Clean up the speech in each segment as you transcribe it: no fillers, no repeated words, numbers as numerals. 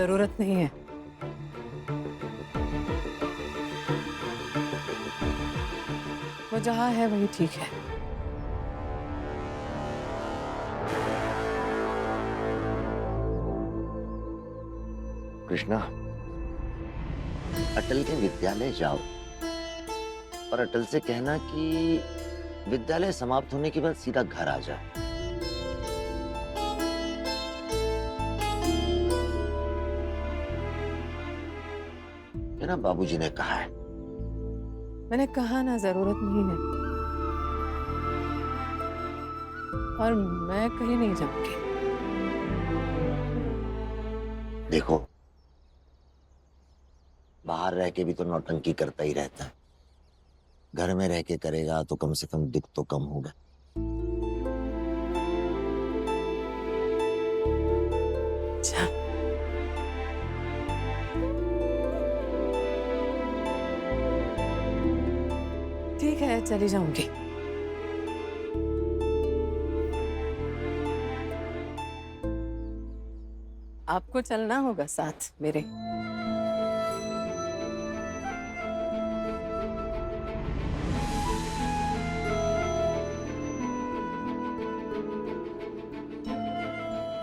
जरूरत नहीं है। वो जहाँ है वही ठीक है। कृष्णा, अटल के विद्यालय जाओ और अटल से कहना कि विद्यालय समाप्त होने के बाद सीधा घर आ जाए। है ना, बाबूजी ने कहा है। मैंने कहा ना, जरूरत नहीं है। और मैं कहीं नहीं जाऊंगी। देखो, बाहर रह के भी तो नौटंकी करता ही रहता है, घर में रह के करेगा तो कम से कम दुख तो कम होगा। अच्छा, ठीक है, चली जाऊंगी। आपको चलना होगा साथ मेरे।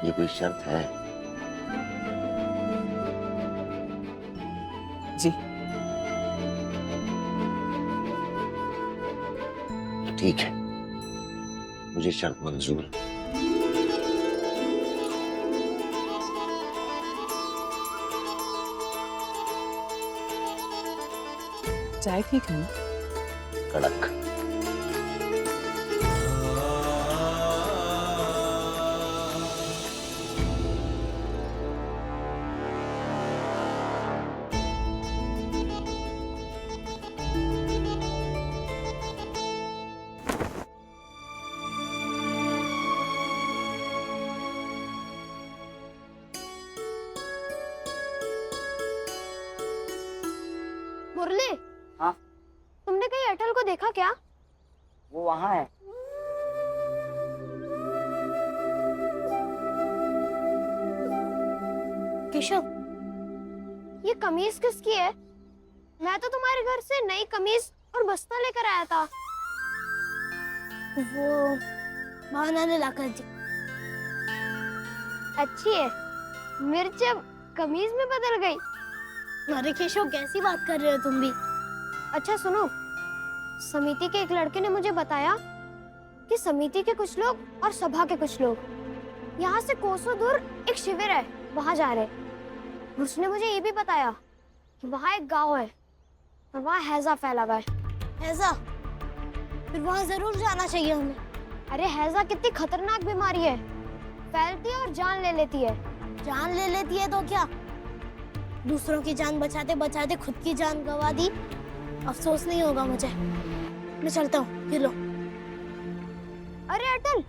ये कोई शर्त है? जी। ठीक है, मुझे शर्त मंजूर है। चाय ठीक है ना? कड़क। मुरली, हाँ, तुमने कहीं अटल को देखा क्या? वो वहाँ है। केशव, ये कमीज किसकी है? मैं तो तुम्हारे घर से नई कमीज और बस्ता लेकर आया था। वो भावना ने लाकर दी। अच्छी है। मिर्च अब कमीज में बदल गई। अरे केशव, कैसी बात कर रहे हो तुम भी? अच्छा सुनो, समिति के एक लड़के ने मुझे बताया कि समिति के कुछ लोग और सभा के कुछ लोग यहाँ से कोसों दूर एक शिविर है, वहां जा रहे। उसने मुझे ये भी बताया कि वहाँ एक गांव है और वहाँ हैजा फैला हुआ है। हैजा? फिर वहाँ जरूर जाना चाहिए हमें। अरे हैजा कितनी खतरनाक बीमारी है, फैलती है और जान ले लेती है। जान ले लेती है तो क्या? दूसरों की जान बचाते बचाते खुद की जान गंवा दी। अफसोस नहीं होगा मुझे। मैं चलता हूँ, फिर लो। अरे अटल,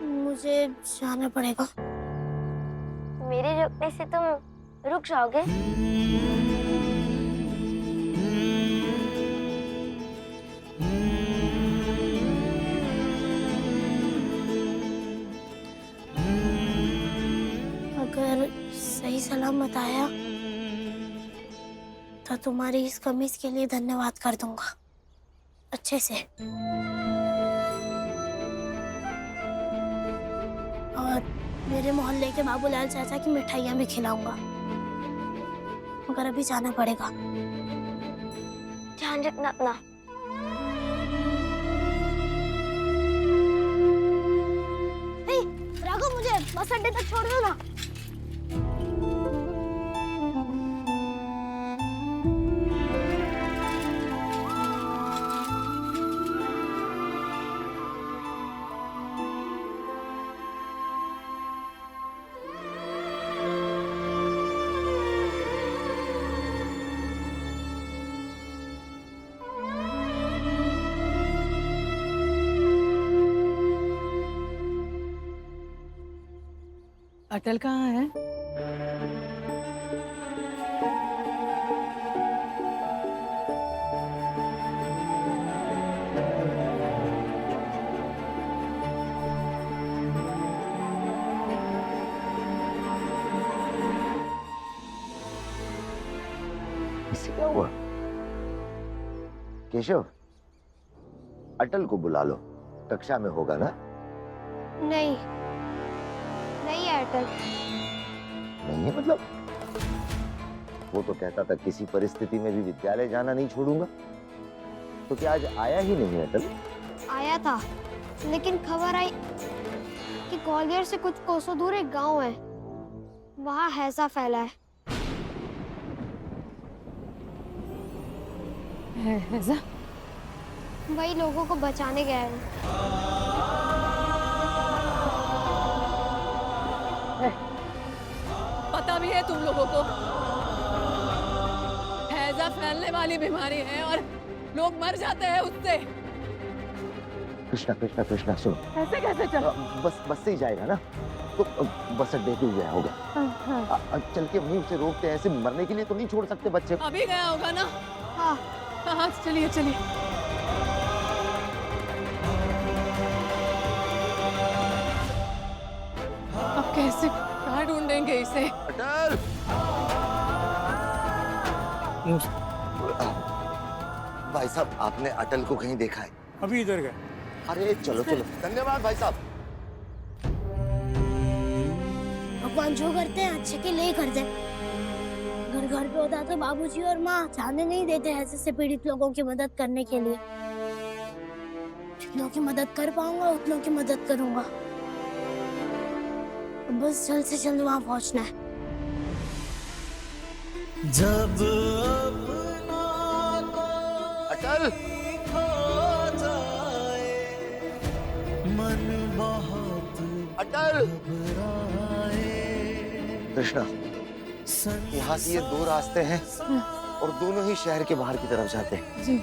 मुझे जाना पड़ेगा। मेरे रुकने से तुम रुक जाओगे? अगर सही सलामत आया तो तुम्हारी इस कमीज के लिए धन्यवाद कर दूंगा अच्छे से। और मेरे मोहल्ले के बाबूलाल चाचा की मिठाइयाँ भी खिलाऊंगा। मगर अभी जाना पड़ेगा। ध्यान रखना अपना। राघव, मुझे बस अड्डे तक छोड़ दो ना। अटल कहाँ है? केशव, अटल को बुला लो, कक्षा में होगा ना? नहीं, नहीं है अटल। नहीं है मतलब? वो तो कहता था किसी परिस्थिति में भी विद्यालय जाना नहीं छोड़ूंगा। तो क्या आज आया ही नहीं है अटल? आया था, लेकिन खबर आई कि ग्वालियर से कुछ कोसों दूर एक गांव है, वहाँ हैजा फैला है। ऐसा? वही लोगों को बचाने गया है। पता भी है तुम लोगों को हैजा फैलने वाली बीमारी है और लोग मर जाते हैं उससे। कृष्णा कृष्णा कृष्णा सुनो, ऐसे कैसे चलो? बस से ही जाएगा ना, तो बस अड्डे पे ही गया होगा। चल के वहीं उसे रोकते हैं, ऐसे मरने के लिए तो नहीं छोड़ सकते बच्चे को। अभी गया होगा ना? हाँ, हाँ चलिए चलिए। अब कैसे कहाँ ढूंढेंगे इसे? अटल! भाई साहब, आपने अटल को कहीं देखा है? अभी इधर गए। अरे चलो चलो, धन्यवाद भाई साहब। भगवान जो करते हैं अच्छे के लिए करते हैं। घर घर पे होता तो बाबूजी और माँ जाने नहीं देते ऐसे पीड़ित लोगों की मदद करने के लिए। जितनों की मदद कर पाऊंगा उतनों की मदद करूंगा। बस जल्द से जल्द वहां पहुंचना है। जब अटल! मन बहुत अटल! कृष्णा, यहाँ से ये दो रास्ते हैं और दोनों ही शहर के बाहर की तरफ जाते हैं। जी।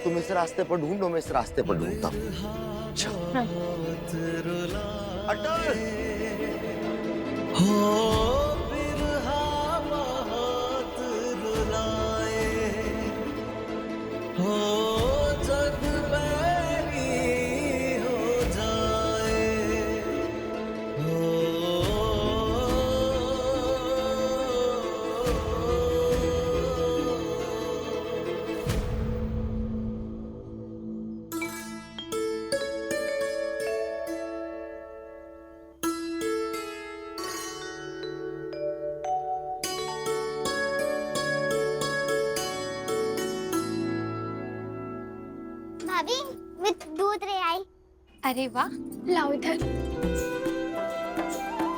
तुम इस रास्ते पर ढूंढो, मैं इस रास्ते पर ढूंढता हूँ। चलो। अटल! हो बिरहा बहुत रुलाए, हो जग बैरी हो जाए, हो भाभी, मैं दूध ले आई। अरे वाह, लाओ इधर।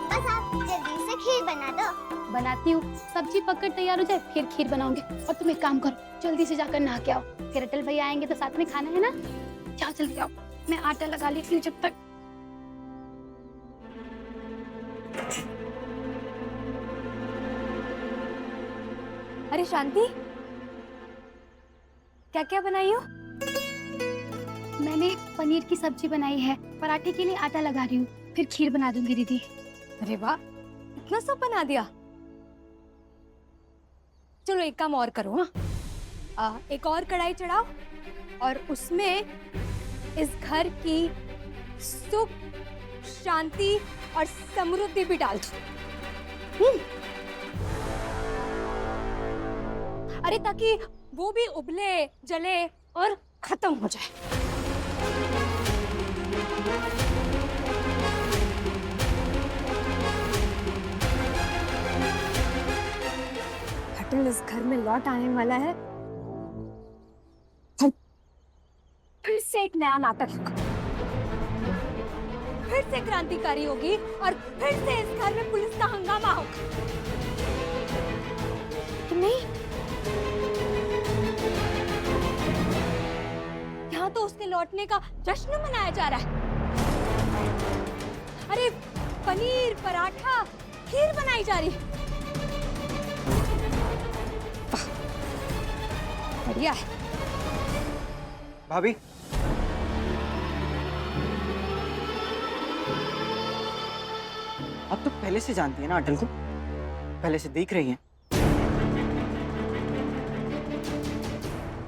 बस आप जल्दी से खीर बना दो। बनाती हूँ। सब्जी पककर तैयार हो जाए फिर खीर बनाऊंगी। और तुम एक काम करो, जल्दी से जाकर नहा के आओ, फिर अटल भैया आएंगे तो साथ में खाना है ना। जाओ जल्दी आओ, मैं आटा लगा लेती हूँ जब तक। अरे शांति, क्या क्या बनाई हो? मैंने पनीर की सब्जी बनाई है, पराठे के लिए आटा लगा रही हूँ, फिर खीर बना दूंगी दीदी। अरे वाह, इतना सब बना दिया। चलो एक काम और करो। हाँ, एक और कढ़ाई चढ़ाओ और उसमें इस घर की सुख, शांति और समृद्धि भी डाल दो। अरे ताकि वो भी उबले जले और खत्म हो जाए। अटल इस घर में लौट आने वाला है, फिर से एक नया नाटक होगा, फिर से क्रांतिकारी होगी और फिर से इस घर में पुलिस का हंगामा होगा। नहीं, यहाँ तो उसके लौटने का जश्न मनाया जा रहा है। अरे पनीर, पराठा, खीर बनाई जा रही है। बढ़िया है। भाभी, आप तो पहले से जानती है ना अटल को, पहले से देख रही हैं।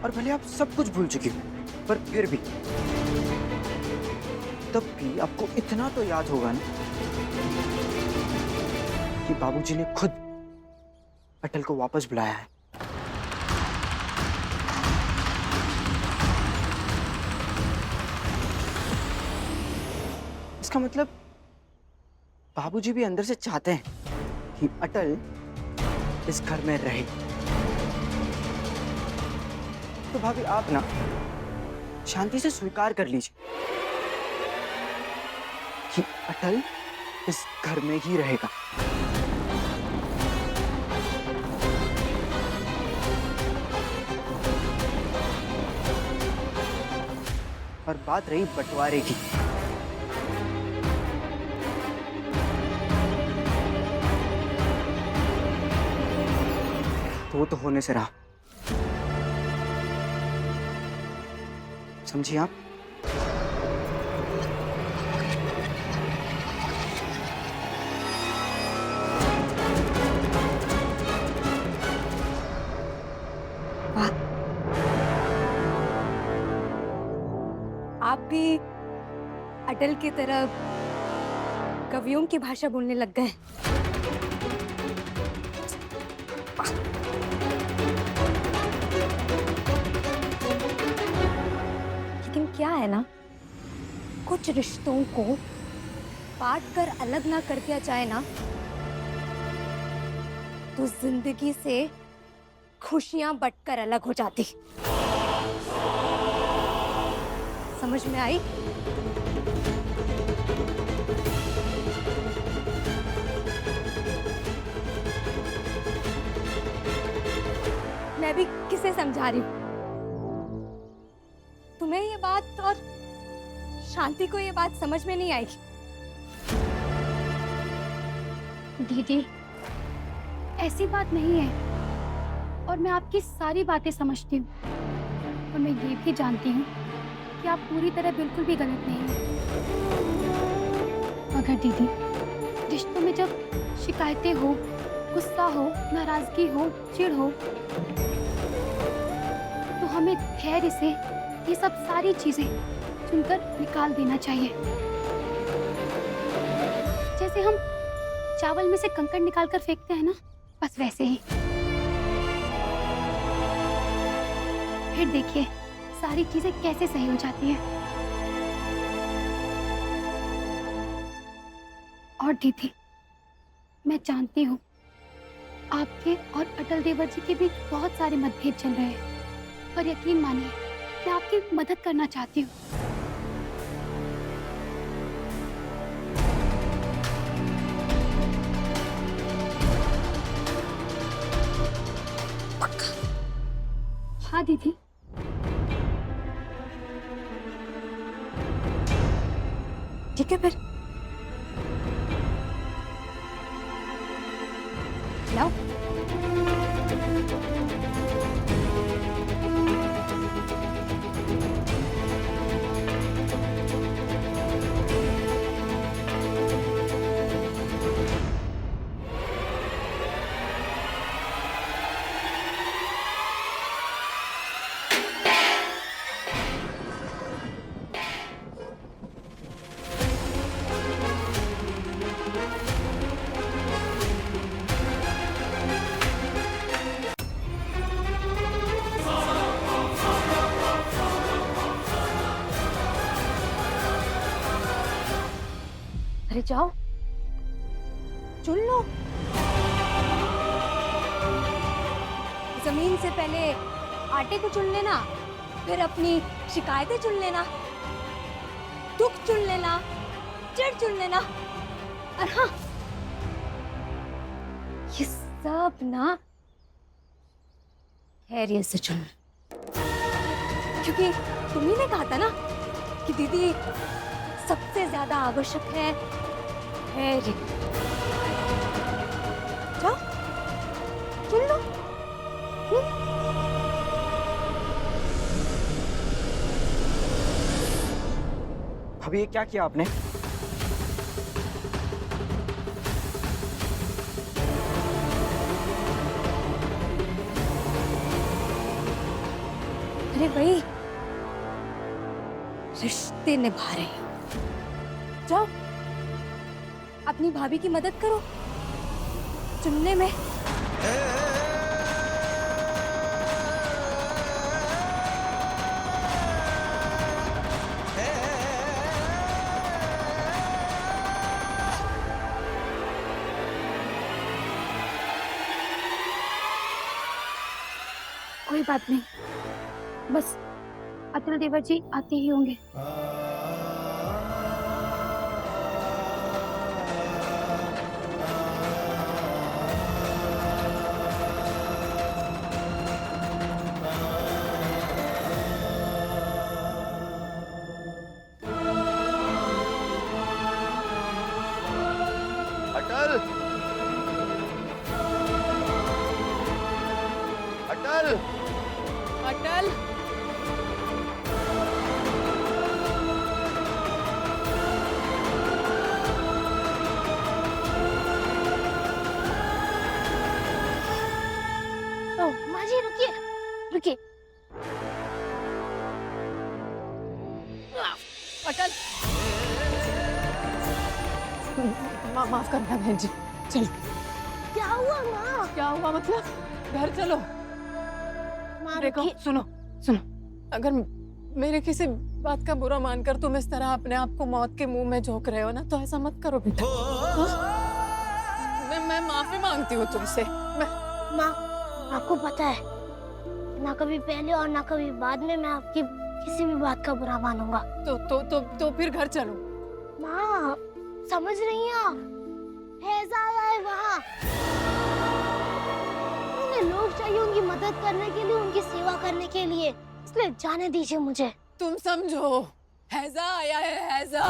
और भले आप सब कुछ भूल चुकी हो, पर फिर भी तब भी आपको इतना तो याद होगा ना कि बाबूजी ने खुद अटल को वापस बुलाया है। इसका मतलब बाबूजी भी अंदर से चाहते हैं कि अटल इस घर में रहे। तो भाभी आप ना शांति से स्वीकार कर लीजिए कि अटल इस घर में ही रहेगा। और बात रही बंटवारे की, तो वो तो होने से रहा, समझिए आप। आप भी अटल की तरह कवियों की भाषा बोलने लग गए। लेकिन क्या है ना, कुछ रिश्तों को बांट कर अलग ना कर दिया जाए ना, तो जिंदगी से खुशियां बंटकर अलग हो जाती। समझ में आई? मैं भी किसे समझा रही हूँ? तुम्हें ये बात और शांति को ये बात समझ में नहीं आएगी। दीदी, ऐसी बात नहीं है, और मैं आपकी सारी बातें समझती हूँ, और मैं ये भी जानती हूँ कि आप पूरी तरह बिल्कुल भी गलत नहीं हैं। मगर दीदी, रिश्तों में जब शिकायतें हो, गुस्सा हो, नाराजगी हो, चिढ़ हो, तो हमें धैर्य से ये सब सारी चीजें सुनकर निकाल देना चाहिए। जैसे हम चावल में से कंकड़ निकाल कर फेंकते हैं ना, बस वैसे ही। फिर देखिए सारी चीजें कैसे सही हो जाती हैं। और दीदी, मैं जानती हूँ आपके और अटल देवर जी के बीच बहुत सारे मतभेद चल रहे हैं, पर यकीन मानिए मैं आपकी मदद करना चाहती हूँ। पक्का? हाँ दीदी। ठीक है फिर, लाओ। अरे जाओ, चुन लो। जमीन से पहले आटे को चुन लेना, फिर अपनी शिकायतें चुन लेना, दुख चुन लेना, चिढ़ चुन लेना, और हाँ, ये सब ना खैरियत से चुन, क्योंकि तुम्ही ने कहा था ना कि दीदी सबसे ज्यादा आवश्यक है खैरियत। जाओ, चुन लो। अभी ये क्या किया आपने? अरे भाई, रिश्ते निभा रहे हो, जाओ अपनी भाभी की मदद करो चुनने में। कोई बात नहीं, बस अतुल देवर जी आते ही होंगे। अटल, अटल, अटल, माँ जी रुकिए रुकिए। अटल, माफ करना बहन जी, चलो। क्या हुआ माँ? क्या हुआ मतलब? घर चलो। माँ देखो, रुकिए। सुनो सुनो, अगर मेरे किसी बात का बुरा मानकर तुम इस तरह अपने आप को मौत के मुंह में झोंक रहे हो ना, तो ऐसा मत करो बेटा। मैं माफी मांगती हूँ तुमसे। माँ, आपको पता है ना कभी पहले और ना कभी बाद में मैं आपकी किसी भी बात का बुरा मानूंगा। तो फिर घर चलो। माँ समझ रही हैं आप? हैजा आया है वहाँ। उन्हें लोग चाहिए उनकी मदद करने के लिए, उनकी सेवा करने के लिए, इसलिए जाने दीजिए मुझे। तुम समझो, हैजा आया है, हैजा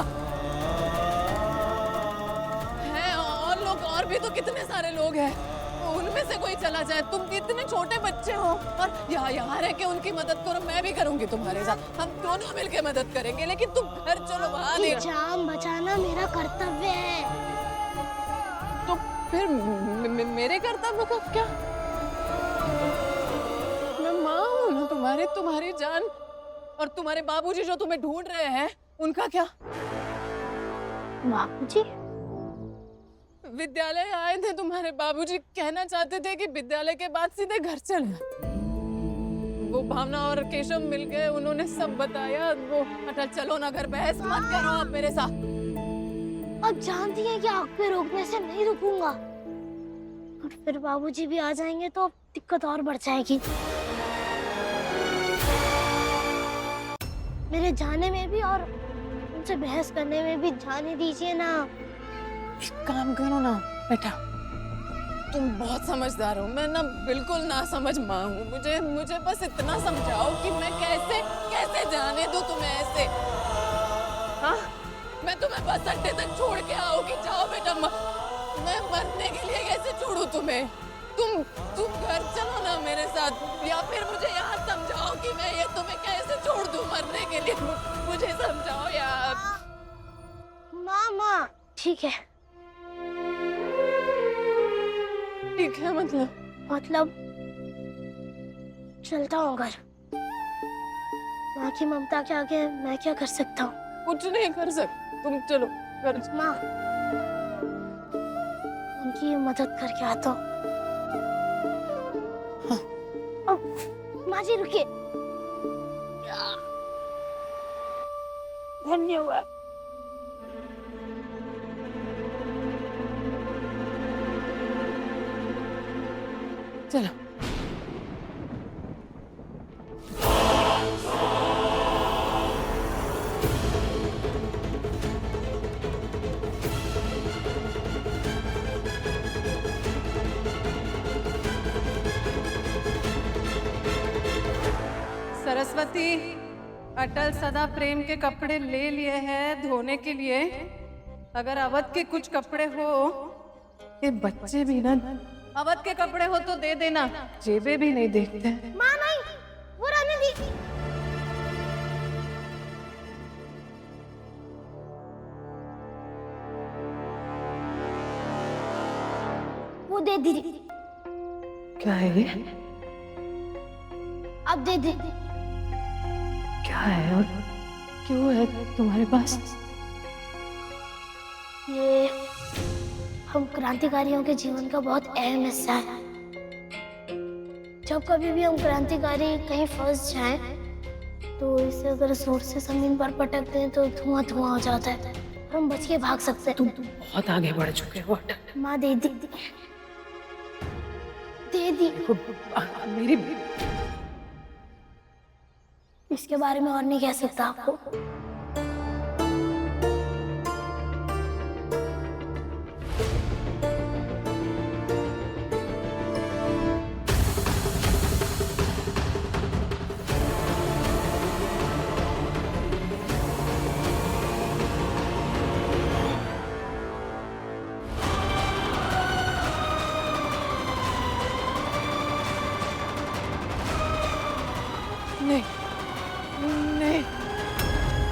है, और लोग और भी तो कितने सारे लोग हैं, उनमें से कोई चला जाए। तुम इतने छोटे बच्चे हो और यहाँ रह के उनकी मदद करो। मैं भी करूंगी तुम्हारे साथ, हम दोनों मिलके मदद करेंगे, लेकिन तुम घर चलो। वहाँ नहीं, जान बचाना मेरा कर्तव्य है। तो फिर मेरे कर्तव्य का क्या? मैं माँ हूँ ना तुम्हारी, तुम्हारी जान। और तुम्हारे बाबूजी जो तुम्हें ढूंढ रहे हैं, उनका क्या? बाबूजी? विद्यालय आए थे तुम्हारे बाबूजी, कहना चाहते थे कि विद्यालय के बाद सीधे घर चले। वो भावना और केशव मिल गए, उन्होंने सब बताया। वो अटल चलो ना घर, बहस मत करो आप मेरे साथ। अब जानती हैं कि आग पे रोकने से नहीं रुकूंगा, और फिर बाबूजी भी आ जाएंगे तो दिक्कत और बढ़ जाएगी। मेरे जाने में भी और उनसे बहस करने में भी जाने दीजिए ना। एक काम करो ना बेटा, तुम बहुत समझदार हो, मैं ना बिल्कुल ना समझ माँ हूँ। मुझे बस इतना समझाओ कि मैं कैसे जाने दूँ तुम्हें ऐसे। हाँ, मैं तुम्हें बस अड्डे तक छोड़ के आओ कि जाओ बेटा, मैं मरने के लिए कैसे छोड़ू तुम्हें? तुम घर चलो ना मेरे साथ, या फिर मुझे यहाँ समझाओ कि मैं ये तुम्हें कैसे छोड़ दूँ मरने के लिए। मुझे समझाओ यार। माँ ठीक है। ठीक है मतलब चलता हूँ घर। माँ की ममता के आगे मैं क्या कर सकता हूँ? कुछ नहीं कर सकते, तुम चलो घर। माँ, उनकी मदद करके आता हूँ। हाँ। माँ जी रुकिए। धन्यवाद। चलो। सरस्वती, अटल सदा प्रेम के कपड़े ले लिए हैं धोने के लिए। अगर अवध के कुछ कपड़े हो, ये बच्चे भी ना, अवध के कपड़े हो तो दे देना, जेबे भी नहीं देखते। माँ नहीं, वो रहने दी। वो दे दी। क्या है ये? अब दे दे। क्या है और क्यों है तुम्हारे पास? ये हम क्रांतिकारियों के जीवन का बहुत अहम हिस्सा है। जब कभी भी हम क्रांतिकारी कहीं फंस जाएं, तो इसे अगर जोर से जमीन पर पटक दें तो धुआं धुआं हो जाता है और हम बच के भाग सकते हैं। तुम बहुत आगे बढ़ चुके हो अटल। माँ दे दी। दे दी। इसके बारे में और नहीं कह सकता आपको। नहीं